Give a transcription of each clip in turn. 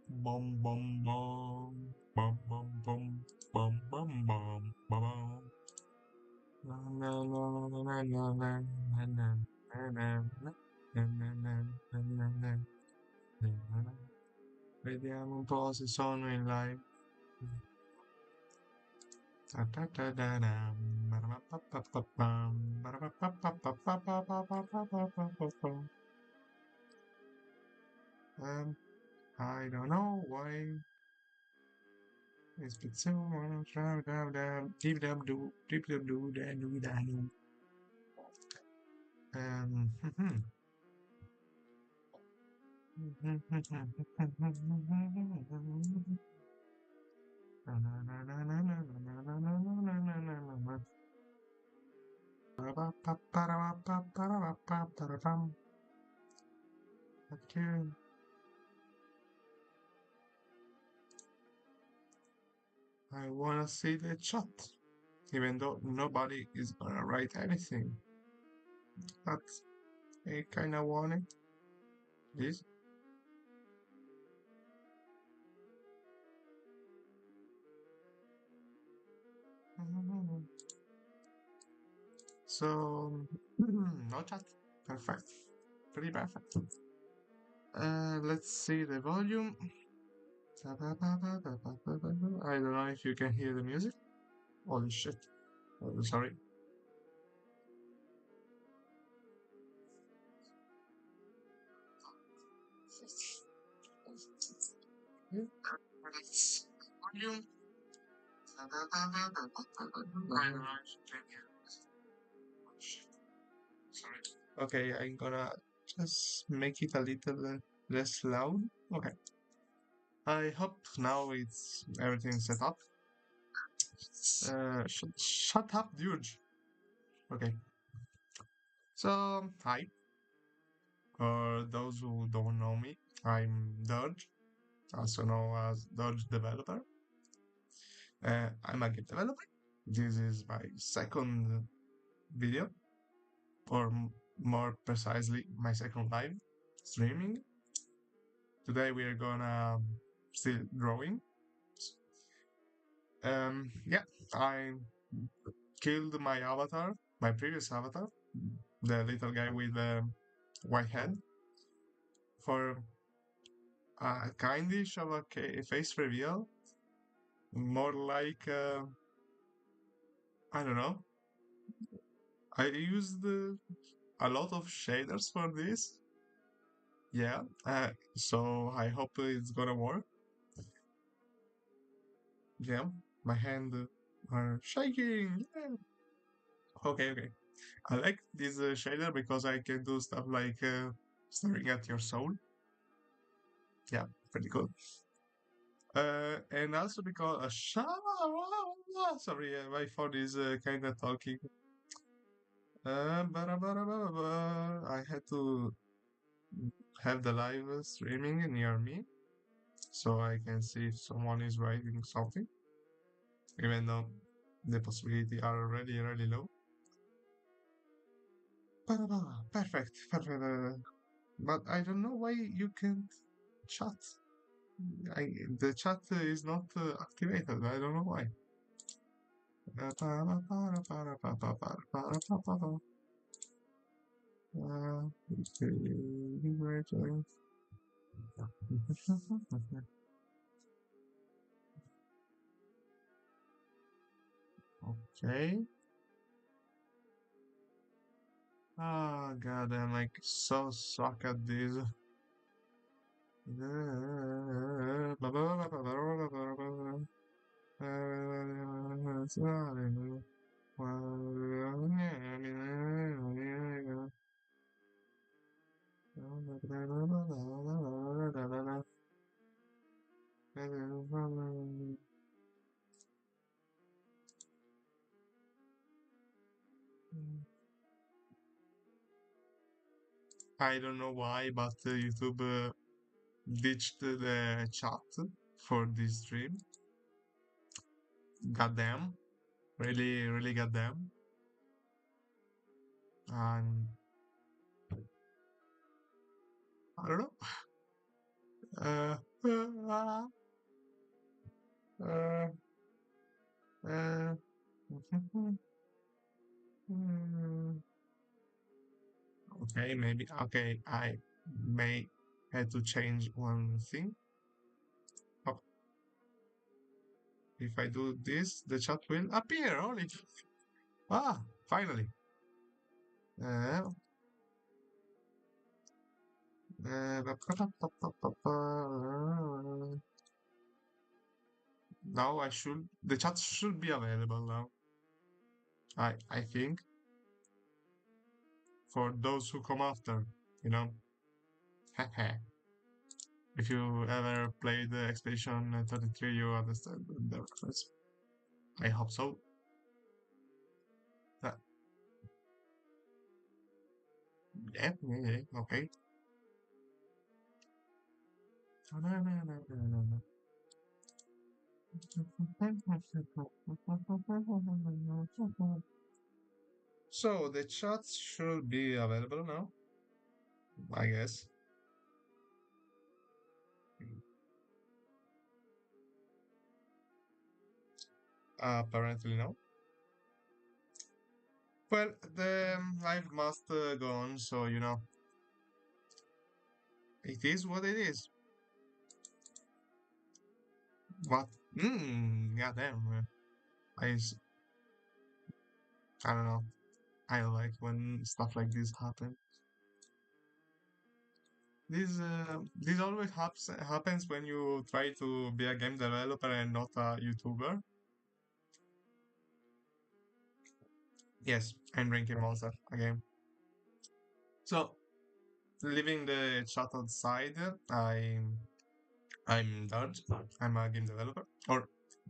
Bum bum bum bum bum bum bum bum bum bum. Na na na na na na na na na na na. Vediamo un po' se sono in live. I don't know why it's been so long. Deep dub do, deep dub do, da do da do. Um, okay. I wanna see the chat, even though nobody is gonna write anything. But I kinda want it. This. So, no chat. Perfect. Pretty perfect. Let's see the volume. I don't know if you can hear the music. Holy shit. Oh, sorry. Volume. I don't know if you can hear. Shit. Sorry. Okay, I'm gonna just make it a little less loud. Okay. I hope now it's everything set up. Shut up, dude. Okay. So, hi. For those who don't know me, I'm Dodge, also known as Dodge Developer. I'm a game developer. This is my second video, or more precisely, my second live streaming. Today we are gonna still drawing. Yeah, I killed my avatar, my previous avatar, the little guy with the white head, for a kindish of a face reveal. More like, I don't know. I used a lot of shaders for this. Yeah, so I hope it's gonna work. Yeah, my hand are shaking. Yeah. Okay, okay. I like this shader because I can do stuff like staring at your soul. Yeah, pretty cool. And also because sorry, my phone is kind of talking. I had to have the live streaming near me so I can see if someone is writing something, even though the possibility are really, really low. Perfect, perfect. But I don't know why you can't chat. The chat is not activated. I don't know why. Okay. Oh god, I'm like so suck at this. I don't know why, but YouTube ditched the chat for this stream. Goddamn. Really, really goddamn. And I don't know. Uh, uh, uh, uh, okay, maybe. Okay, I may have to change one thing. Oh, if I do this, the chat will appear. Only. Ah, finally. Uh, now I should. The chat should be available now. I think for those who come after. You know. If you ever played the Expedition 33, you understand the reference. I hope so. Uh, yeah, okay. So the chat should be available now, I guess. Apparently no. Well, the life must go on, so you know, it is what it is. What? Goddamn. I don't know. I like when stuff like this happen. This always happens when you try to be a game developer and not a YouTuber. Yes, I'm drinking Monster again. So, leaving the chat outside, I'm Dodge. I'm a game developer, or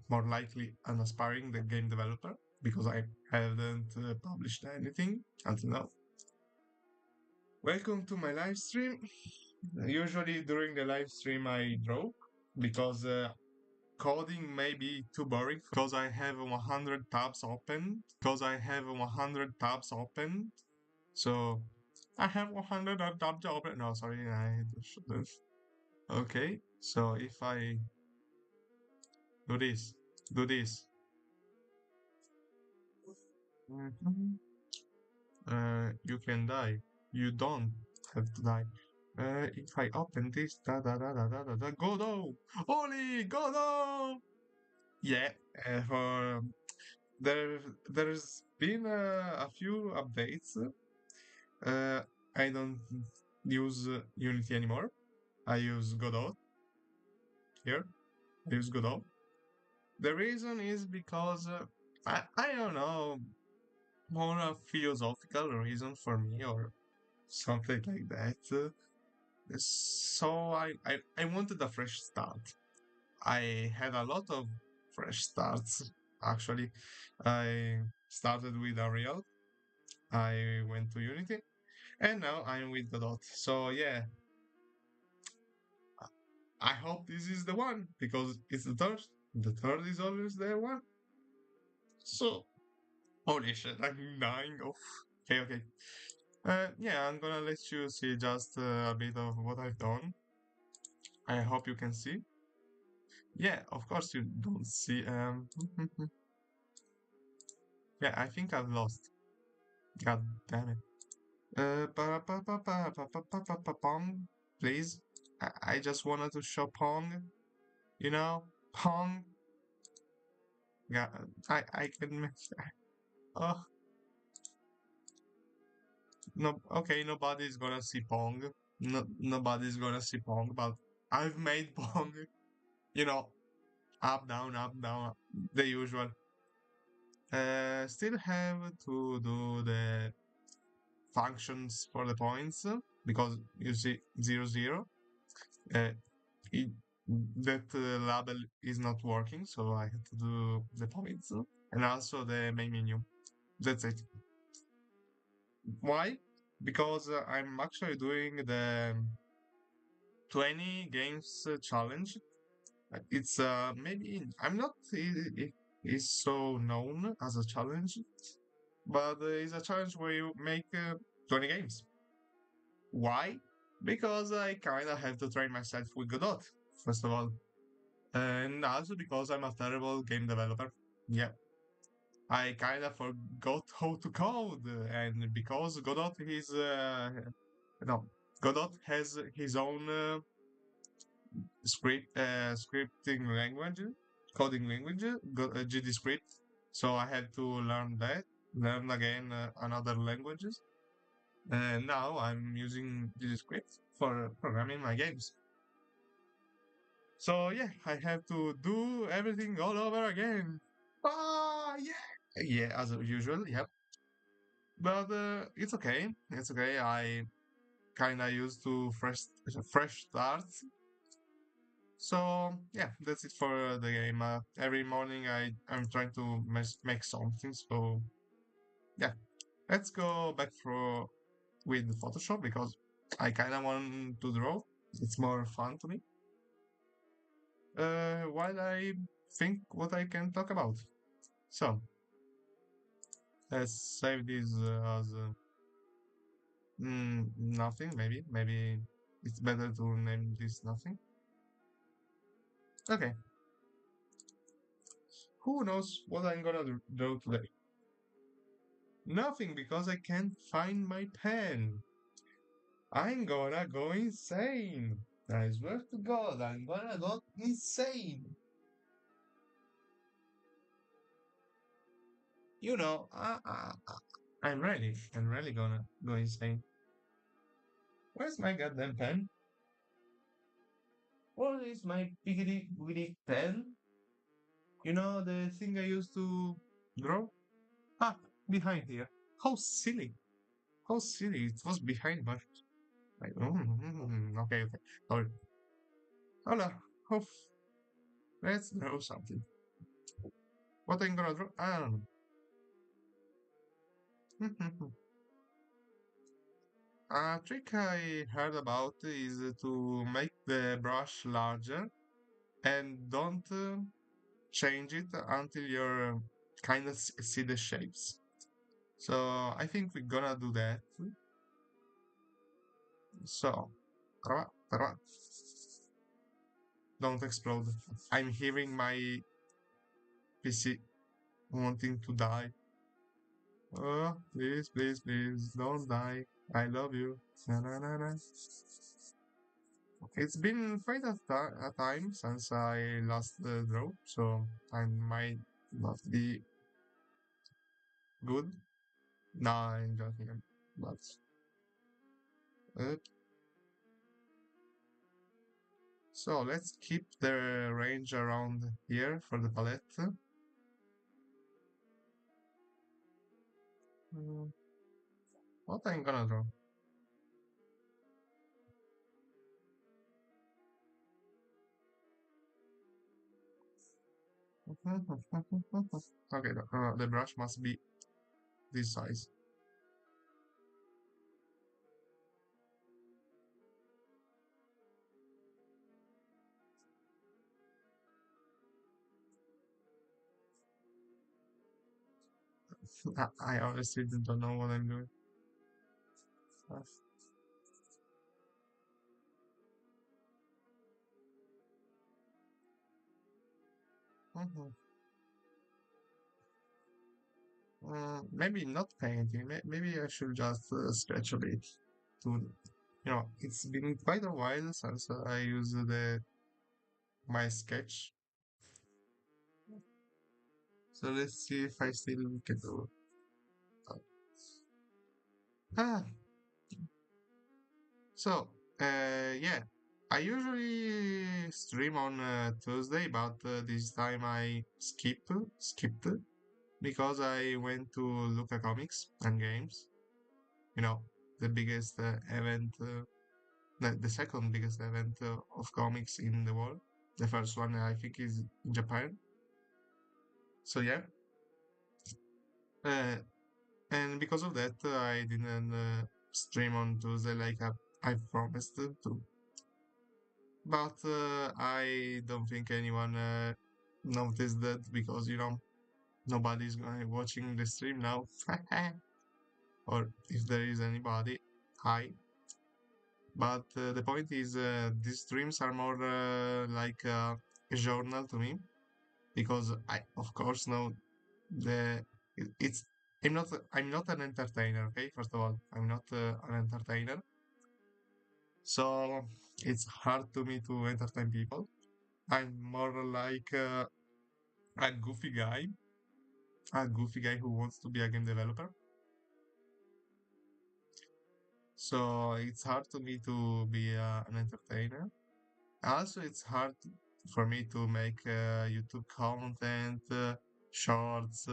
more likely, an aspiring the game developer because I haven't published anything until now. Welcome to my live stream. Usually during the live stream, I draw because coding may be too boring because I have 100 tabs open. So I have 100 tabs open. No, sorry, I shouldn't. Okay, so if I do this, do this, Mhm. You can die. You don't have to die. If I open this, da da da da da da da, Godot, Oli, Godot. Yeah, for there's been a few updates. Uh, I don't use Unity anymore. I use Godot here. I use Godot. The reason is because I don't know, more a philosophical reason for me or something like that. So I wanted a fresh start. I had a lot of fresh starts actually. I started with Unreal. I went to Unity, and now I'm with Godot. So yeah, I hope this is the one because it's the third. The third is always the one. So holy shit, I'm dying. Oh, okay, okay. Yeah, I'm gonna let you see just a bit of what I've done. I hope you can see. Yeah, of course you don't see. Yeah, I think I've lost. God damn it. Pong, please. I just wanted to show Pong. You know, Pong. Yeah, I can make. Oh no, okay, nobody's gonna see Pong. No, nobody's gonna see Pong, but I've made Pong. You know, up, down, the usual. Still have to do the functions for the points because you see 0, 0. Uh, it, that label is not working, so I had to do the points and also the main menu. That's it. Why? Because I'm actually doing the 20 games challenge. It's maybe I'm not it is so known as a challenge, but it's a challenge where you make 20 games. Why? because I kind of have to train myself with Godot, first of all. And also because I'm a terrible game developer. Yeah, I kind of forgot how to code, and because Godot is, no, Godot has his own scripting language, coding language, GDScript. So I had to learn that, learn again another languages, and now I'm using GDScript for programming my games. So yeah, I have to do everything all over again. Ah, yeah, yeah, as usual. Yep, but it's okay. It's okay. I kind of used to fresh starts. So yeah, that's it for the game. Every morning I'm trying to make something. So yeah, let's go back for with Photoshop because I kind of want to draw. It's more fun to me. While I think what I can talk about. So let's save this as nothing. Maybe it's better to name this nothing. Okay. Who knows what I'm gonna do today? Nothing because I can't find my pen. I'm gonna go insane. I swear to God, I'm gonna go insane. You know, I'm ready. I'm really gonna go insane. Where's my goddamn pen? What is my piggity wiggity pen? You know, the thing I used to draw? Ah, behind here. How silly. How silly. It was behind, but like, okay, okay. Sorry. Hola. Oh, let's draw something. What I'm gonna draw? I don't know. A trick I heard about is to make the brush larger and don't change it until you kind of see the shapes. So I think we're gonna do that. So, don't explode. I'm hearing my PC wanting to die. Oh, please, please, please, don't die. I love you. Na, na, na, na. It's been quite a time since I last draw, so I might not be good. No, I'm joking. But uh, so let's keep the range around here for the palette. Mm, what I'm gonna draw? Okay, the brush must be this size. I honestly don't know what I'm doing. Uh, mhm. Maybe not painting. Maybe I should just sketch a bit. To it's been quite a while since I used the my sketch. So let's see if I still can do it. Ah, so yeah, I usually stream on Thursday, but this time I skipped because I went to Luca Comics and Games. You know, the biggest event, the second biggest event of comics in the world. The first one I think is in Japan. So yeah, uh, and because of that, I didn't stream on Tuesday like I promised to. But I don't think anyone noticed that because nobody's gonna watching the stream now. Or if there is anybody, hi. But the point is, these dreams are more like a journal to me because I, of course, know the it's. I'm not an entertainer. Okay, first of all, I'm not an entertainer, so it's hard to me to entertain people. I'm more like a goofy guy, a goofy guy who wants to be a game developer. So it's hard to me to be an entertainer. Also, it's hard for me to make YouTube content, shorts,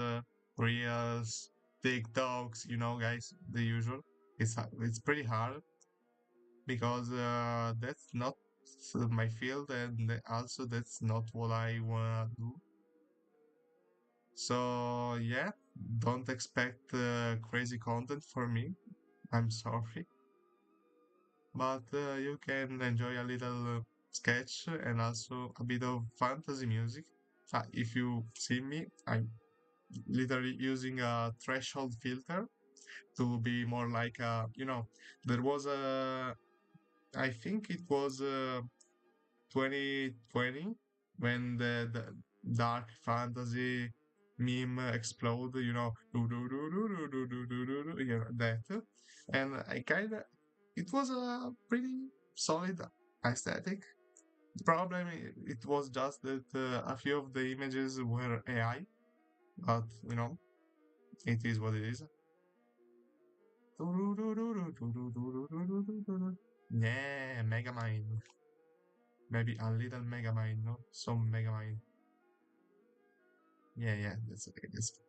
reels, TikToks. You know, guys, the usual. It's pretty hard because that's not my field, and also that's not what I wanna do. So yeah, don't expect crazy content for me. I'm sorry, but you can enjoy a little sketch and also a bit of fantasy music. If you see me, I'm literally using a threshold filter to be more like there was I think it was 2020 when the dark fantasy meme exploded, yeah, that. And I kind of, it was a pretty solid aesthetic. The problem, it was just that a few of the images were AI, but it is what it is. Yeah, Megamind. Maybe a little Megamind, no? Some Megamind. Yeah, yeah, that's okay. That's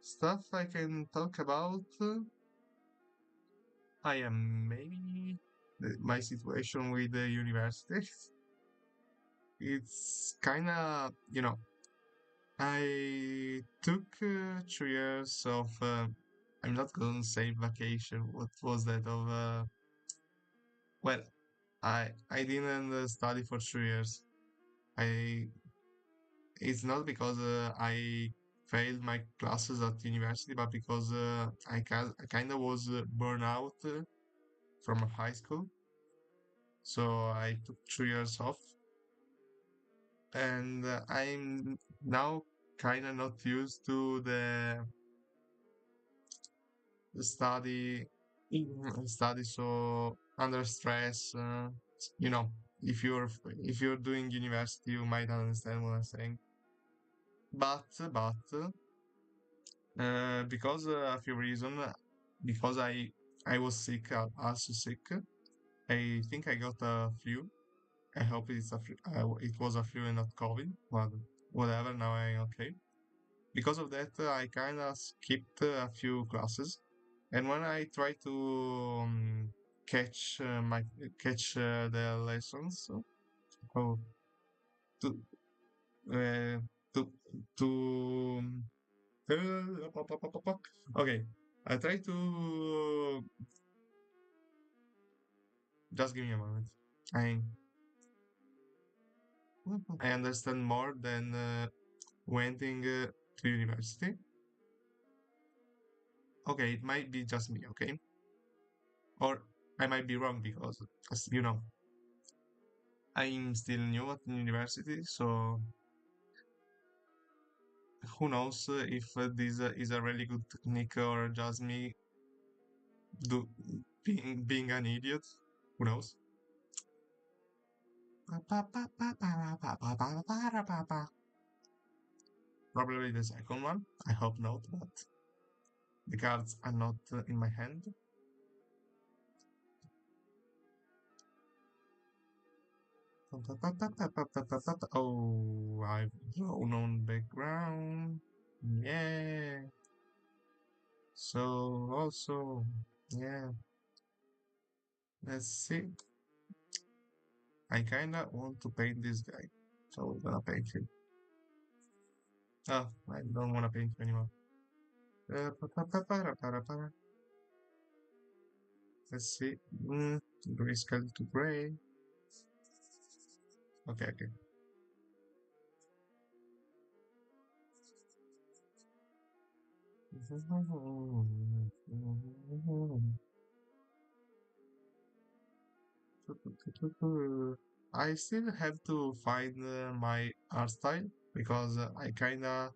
stuff I can talk about. I am maybe my situation with the university. It's kind of, I took 2 years of, I'm not going to say vacation. What was that of, well, I didn't study for 2 years. I It's not because I failed my classes at university, but because I kind of was burned out from high school. So I took 2 years off, and I'm now kind of not used to the study so under stress. You know, if you're doing university, you might understand what I'm saying. But because a few reasons, because I was sick, also sick. I think I got a flu. I hope it was a flu and not COVID. But whatever, now I'm okay. Because of that, I kind of skipped a few classes, and when I try to catch the lessons, oh, to uh, to to okay, I try to just give me a moment. I I understand more than waiting to university. Okay, it might be just me. Okay, or I might be wrong because, as you know, I'm still new at university, so who knows if this is a really good technique or just me do being an idiot. Who knows? Probably the second one. I hope not, but the cards are not in my hand. Oh, I've drawn on background. Yeah. So also, yeah. Let's see. I kinda want to paint this guy, so we're gonna paint him. Oh, I don't wanna paint him anymore. Let's see. Grayscale to gray. Okay, okay. I still have to find my art style because I kinda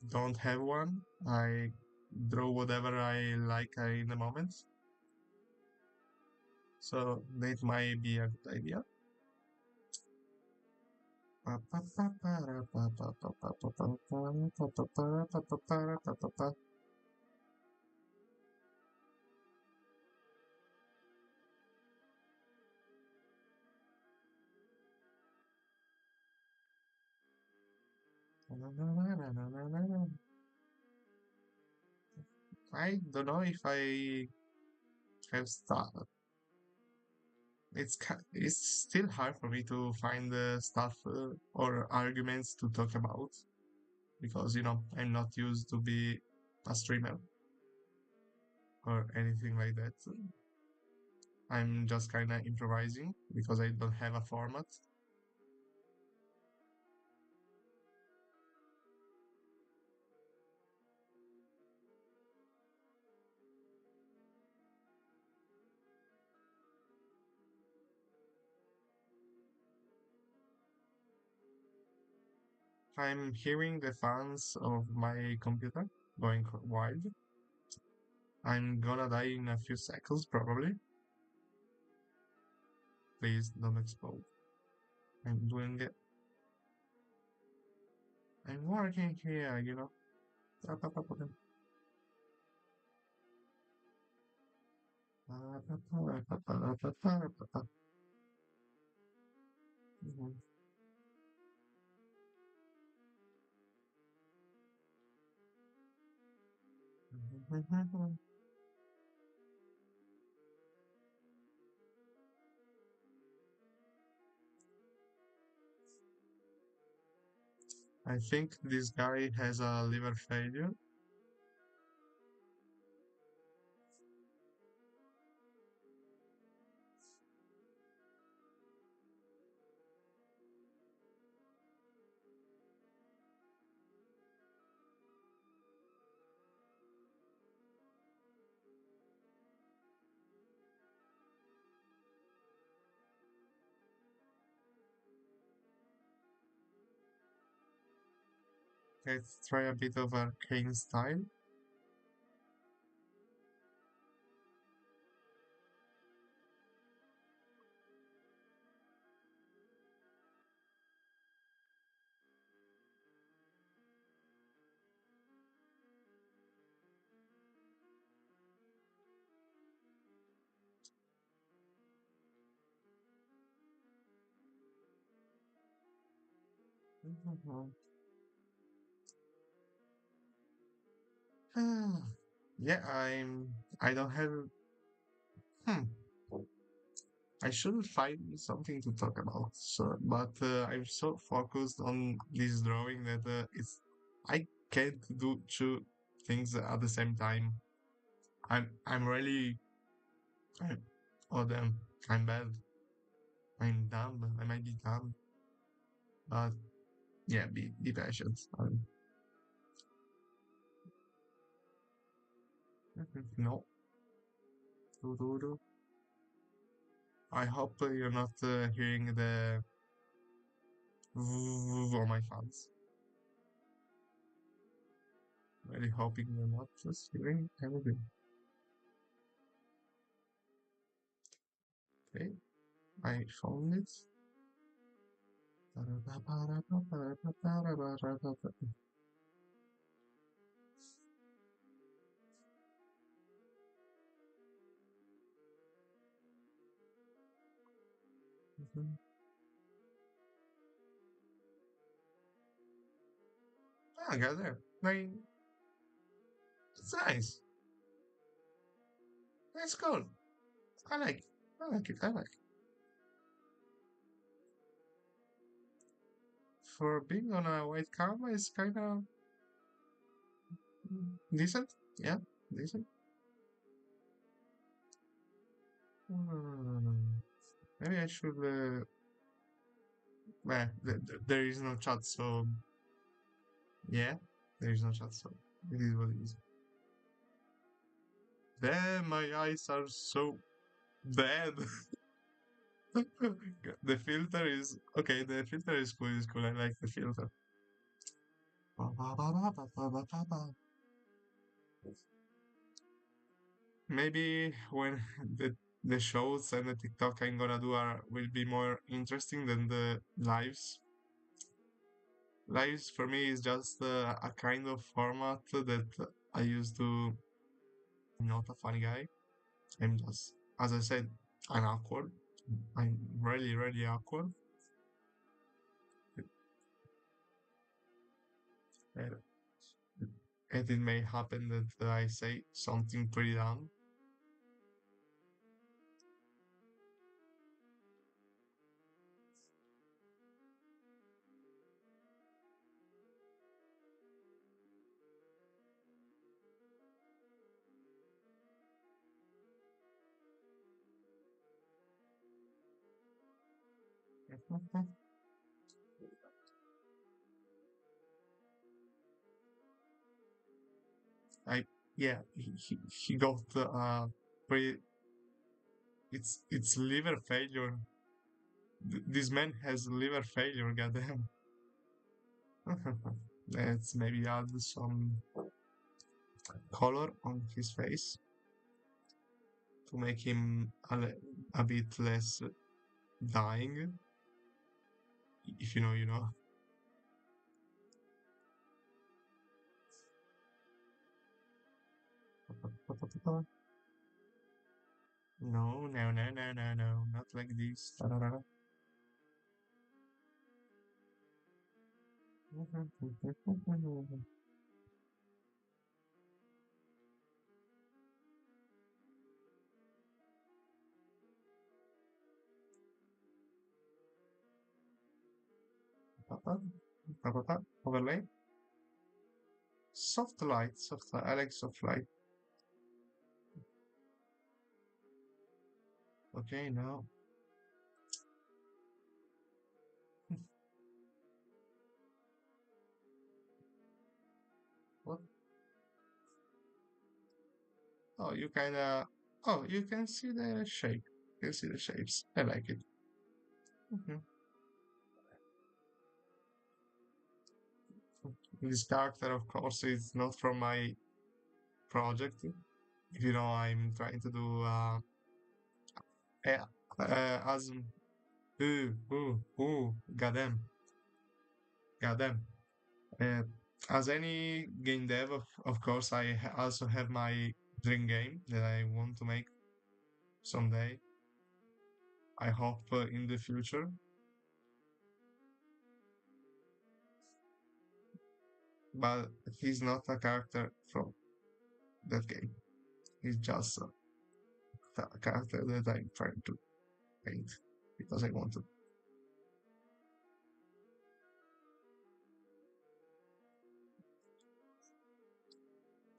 don't have one. I draw whatever I like in the moment, so that might be a good idea. I don't know if I have started. It's still hard for me to find stuff or arguments to talk about because I'm not used to be a streamer or anything like that. I'm just kind of improvising because I don't have a format. I'm hearing the fans of my computer going wild. I'm gonna die in a few seconds probably. Please don't explode. I'm doing it. I'm working here. I think this guy has a liver failure. Let's try a bit of arcane style. Yeah, I don't have. Hmm. I should find something to talk about. So, but I'm so focused on this drawing that I can't do two things at the same time. I'm really. I'm, oh damn! I'm bad. I'm dumb. I might be dumb. But yeah, be patient. No. Do. I hope you're not hearing the on my fans. Really hoping you're not just hearing anything. Okay, I found it. Ah, I got there. Like, it's nice. That's cool. I like it. I like it. I like it. For being on a white camera, it's kind of decent. Yeah, decent. Maybe I should. There is no chat, so yeah, there is no chat, so it is what it is. Damn, my eyes are so bad. The filter is okay. The filter is cool. Is cool. I like the filter. Maybe when the shows and the TikTok I'm gonna do are will be more interesting than the lives. Lives for me is just a kind of format that I used to. I'm not a funny guy. I'm just, as I said, I'm awkward. I'm really, really awkward. And and it may happen that I say something pretty dumb. I yeah, he got pretty. It's liver failure. This man has liver failure. Goddamn. Let's maybe add some color on his face to make him a bit less dying. If you know, you know. No, no, no, no, no, no, not like this. Overlay. Soft light, soft light. I like soft light. Okay, now. What? Oh, you kinda. Oh, you can see the shape. You can see the shapes. I like it. Mhm. This character, of course, is not from my project. If you know, I'm trying to do as goddamn, goddamn. Uh, as any game dev, of course, also have my dream game that I want to make someday. I hope in the future, but he's not a character from that game. He's just a character that I'm trying to paint because I want to.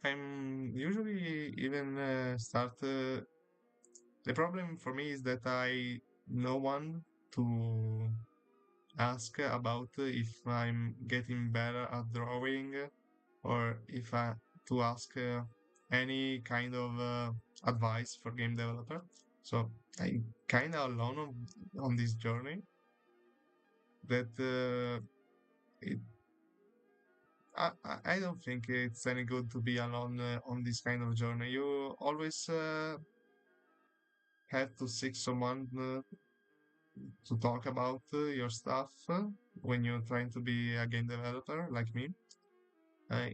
I'm usually even start. The problem for me is that I no one to ask about if I'm getting better at drawing or if I to ask any kind of advice for game developer. So I kind of alone on this journey that it, I don't think it's any good to be alone on this kind of journey. You always have to seek someone to talk about your stuff when you're trying to be a game developer like me.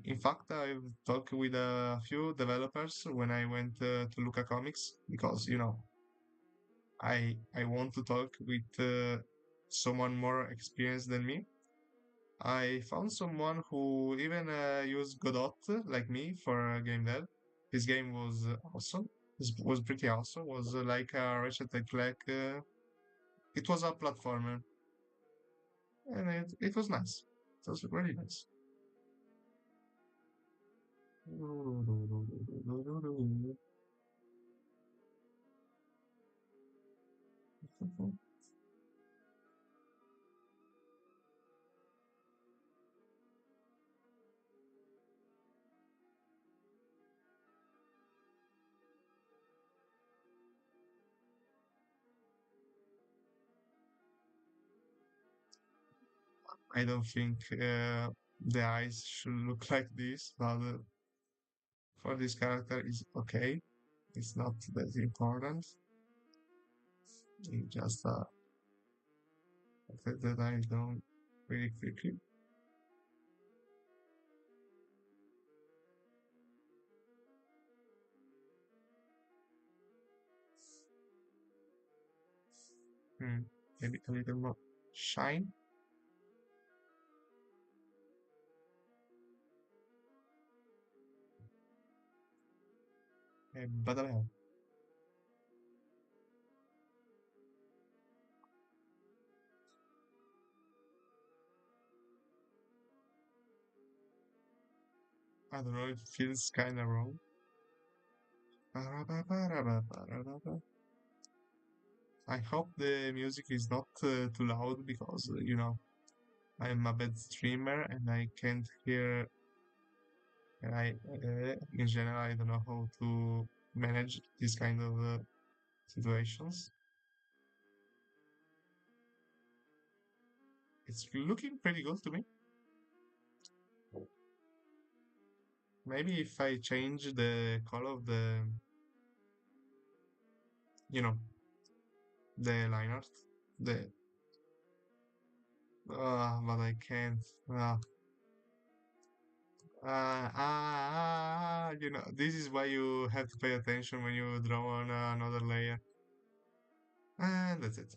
In fact, I've talked with a few developers when I went to Luca Comics because I want to talk with someone more experienced than me. I found someone who even used Godot like me for game dev. His game was awesome. It was pretty awesome. Was like a Ratchet and Clank. It was a platformer, and it was nice. It was really nice. I don't think the eyes should look like this, but for this character is okay. It's not that important. It just that I don't really quickly. Hmm. Maybe a little more shine. But I don't know. It feels kind of wrong. I hope the music is not too loud because I'm a bad streamer and I can't hear. In general, I don't know how to manage these kind of situations. It's looking pretty good to me. Maybe if I change the color of you know, the line art, the but I can't. This is why you have to pay attention when you draw on another layer. And that's it.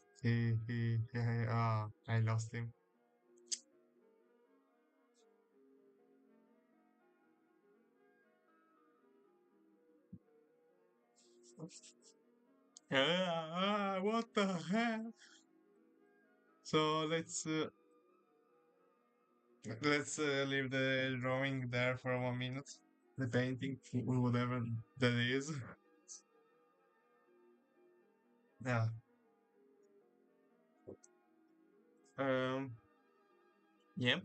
I lost him. What the hell? So leave the drawing there for 1 minute. The painting, whatever that is. Yeah. Um. Yeah.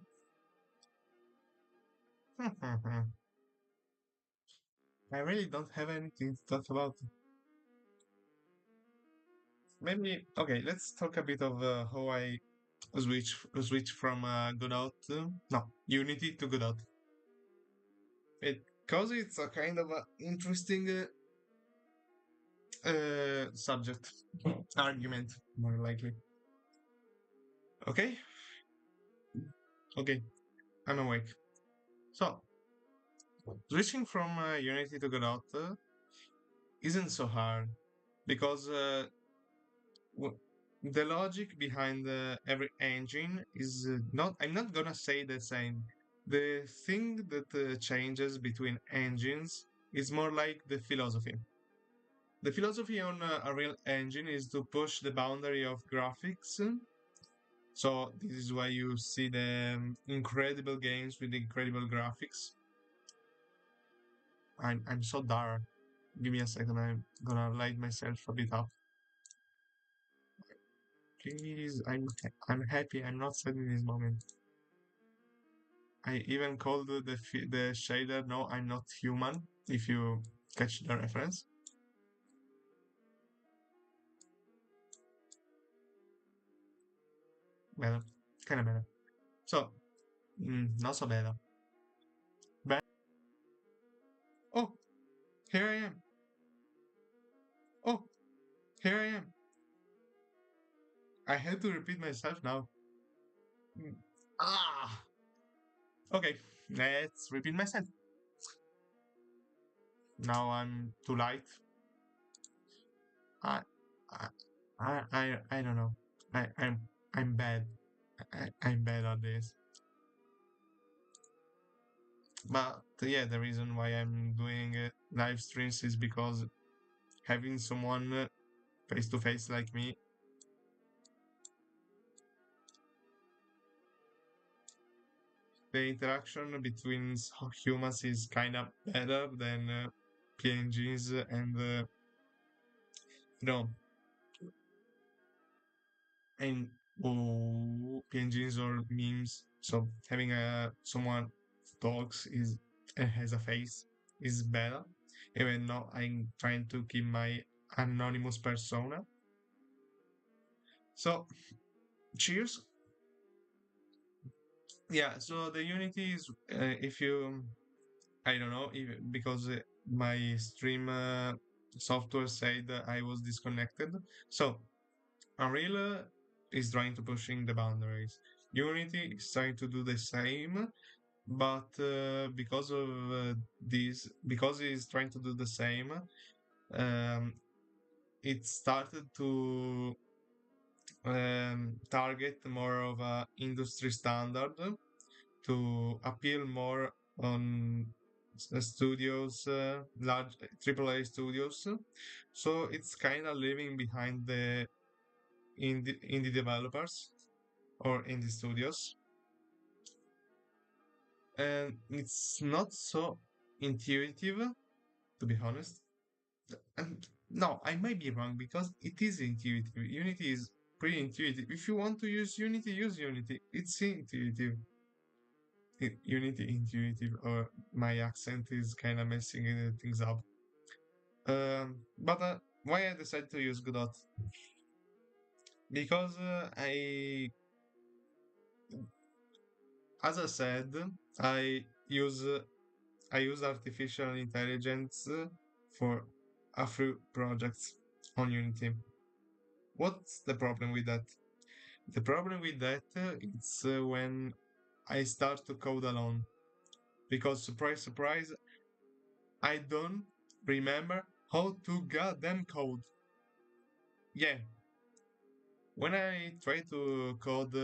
I really don't have anything to talk about. Maybe okay. Let's talk a bit of how I switch from Godot no Unity to Godot. Because it's a kind of a interesting subject argument more likely. Okay, okay, I'm awake. So switching from Unity to Godot isn't so hard because w- the logic behind every engine is not. I'm not gonna say the same. The thing that changes between engines is more like the philosophy. The philosophy on a real engine is to push the boundary of graphics. So this is why you see the incredible games with incredible graphics. I'm so dark. Give me a second. I'm gonna light myself a bit up. Please, I'm happy. I'm not sad in this moment. I even called the shader. No, I'm not human. If you catch the reference, better, kind of better. So, not so better. But oh, here I am. Oh, here I am. I had to repeat myself now. Mm. Ah, okay. Let's repeat myself. Now I'm too light. I, I, I don't know. I'm bad. I'm bad at this. But yeah, the reason why I'm doing live streams is because having someone face to face like me, the interaction between humans is kind of better than PNGs and you know and PNGs or memes. So having someone talks is and has a face is better. Even though I'm trying to keep my anonymous persona. So cheers. Yeah, so the Unity is if you I don't know if, because my stream software said that I was disconnected. So Unreal is trying to pushing the boundaries. Unity is trying to do the same, but because of this, because it's trying to do the same, um, it started to target more of a industry standard to appeal more on studios, large AAA studios. So it's kind of leaving behind the indie developers or indie studios, and it's not so intuitive, to be honest. And no, I might be wrong because it is intuitive. Unity is pretty intuitive. If you want to use Unity. It's intuitive. Unity intuitive, or my accent is kind of messing things up. But why I decided to use Godot? Because as I said, I use uh, I use artificial intelligence for a few projects on Unity. What's the problem with that? The problem with that it's when I start to code alone. Because surprise, surprise, I don't remember how to goddamn code. Yeah, when I try to code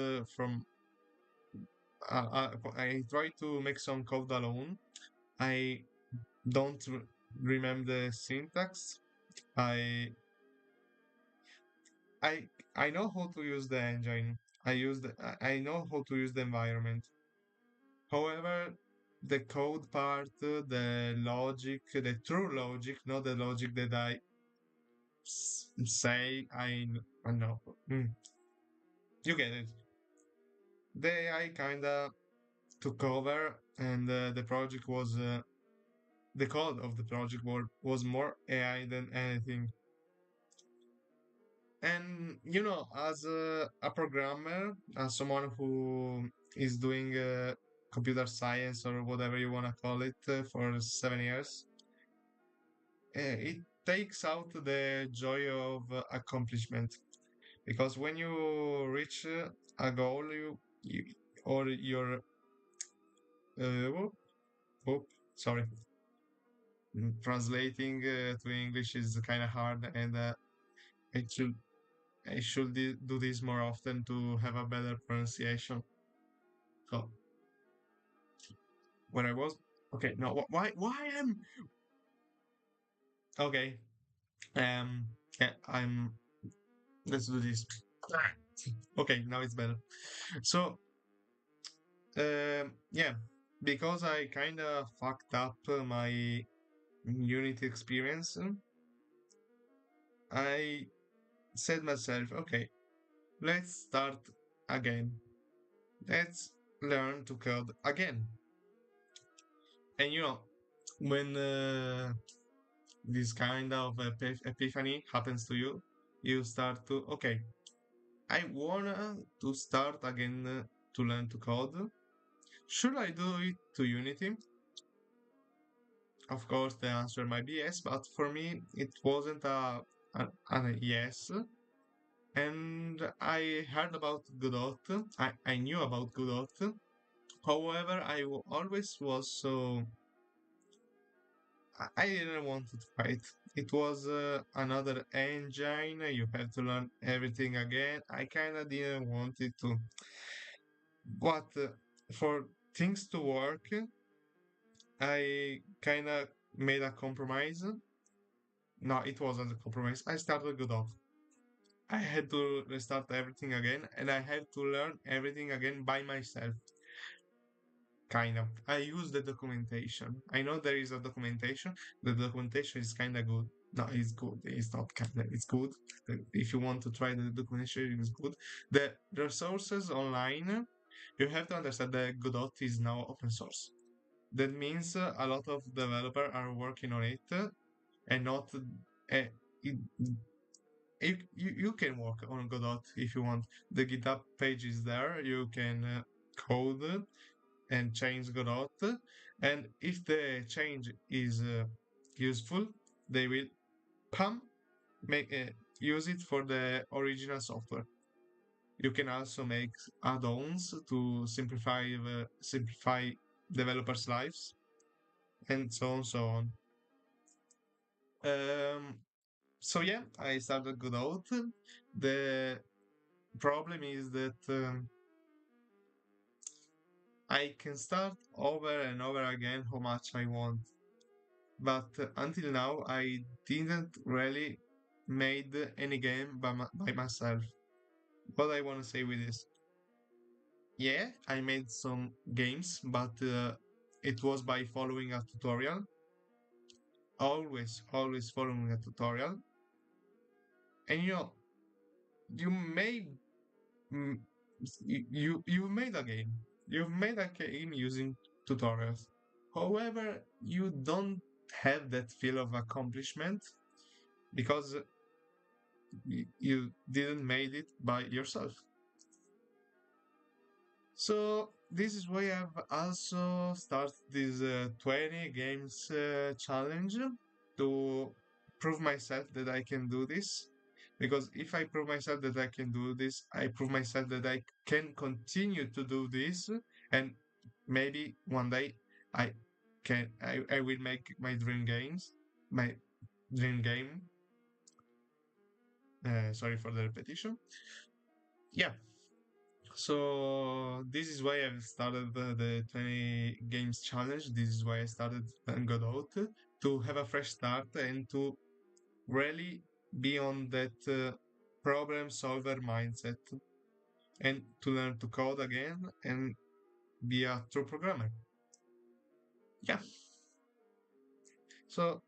I try to make some code alone. I don't remember the syntax. I I I know how to use the engine. I know how to use the environment. However, the code part, the logic, the true logic, not the logic that I say I know. Mm, you get it. The AI kinda took over, and the code of the project was more AI than anything. And as a programmer, as someone who is doing computer science or whatever you want to call it for 7 years, it takes out the joy of accomplishment. Because when you reach a goal, you or your whoop, whoop, sorry, translating to English is kind of hard, and I should do this more often to have a better pronunciation. So where I was, okay, no, why am okay? Um, yeah, I'm. Let's do this. Okay, now it's better. So, yeah, because I kind of fucked up my Unity experience, I said myself, okay, let's start again. Let's learn to code again. And when this kind of epiphany happens to you, you start to, okay, I wanna to start again to learn to code. Should I do it to Unity? Of course, the answer might be yes, but for me, it wasn't a yes. And I heard about Godot. I knew about Godot. However, always was so. I didn't want to try it. It was another engine. You have to learn everything again. I kind of didn't want it to. But for things to work, I kind of made a compromise. No, it wasn't a compromise. I started Godot. I had to restart everything again, and I had to learn everything again by myself. Kind of. I use the documentation. I know there is a documentation. The documentation is kind of good. No, it's good. It's not kind of. It's good. If you want to try the documentation, it's good. The resources online, you have to understand that Godot is now open source. That means a lot of developers are working on it, and not. It, you can work on Godot if you want. The GitHub page is there. You can. code and change Godot. And if the change is useful, they will pam make use it for the original software. You can also make add-ons to simplify developers' lives, and so on, so on. Um, so yeah, I started Godot. The problem is that I can start over and over again how much I want, but until now I didn't really made any game by myself. What I want to say with this, yeah, I made some games, but it was by following a tutorial. Always following a tutorial. And you may mm, you made a game. You've made a game using tutorials. However, you don't have that feel of accomplishment because you didn't made it by yourself. So this is why I've also started this 20 games challenge to prove myself that I can do this. Because if I prove myself that I can do this, I prove myself that I can continue to do this, and maybe one day I I will make my my dream game. Sorry for the repetition. Yeah, so this is why I've started the 20 games challenge. This is why I started Godot to have a fresh start and to really be on that problem solver mindset and to learn to code again and be a true programmer. Yeah. So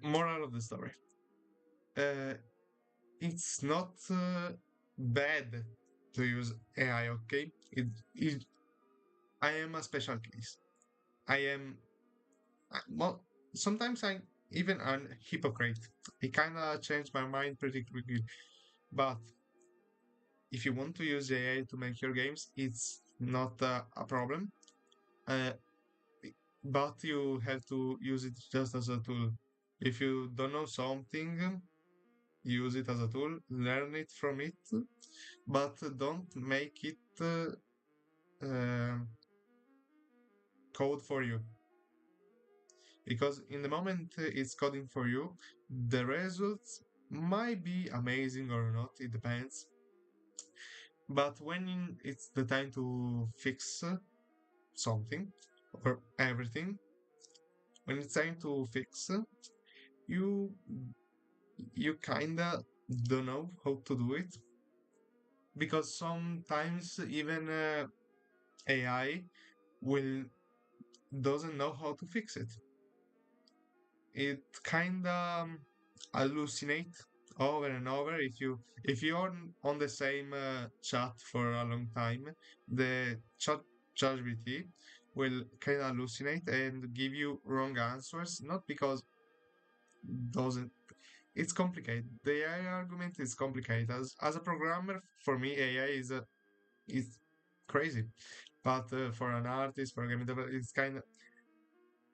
moral of the story. Uh, it's not bad to use AI. Okay. It I am a special case. I am well, sometimes I even a hypocrite. I kind of change my mind pretty quickly. But if you want to use AI to make your games, it's not a problem. Uh, but you have to use it just as a tool. If you don't know something, use it as a tool, learn it from it, but don't make it uh, code for you. Because in the moment it's coding for you, the results might be amazing or not, it depends. But when it's the time to fix something or everything, when it's time to fix, you you kinda don't know how to do it because sometimes even AI will doesn't know how to fix it. It kinda hallucinate over and over. If you're on the same chat for a long time, the ChatGPT will kind of hallucinate and give you wrong answers, not because doesn't it's complicated. The AI argument is complicated. As a programmer, for me, AI is crazy, but for an artist, for a game developer, it's kind of.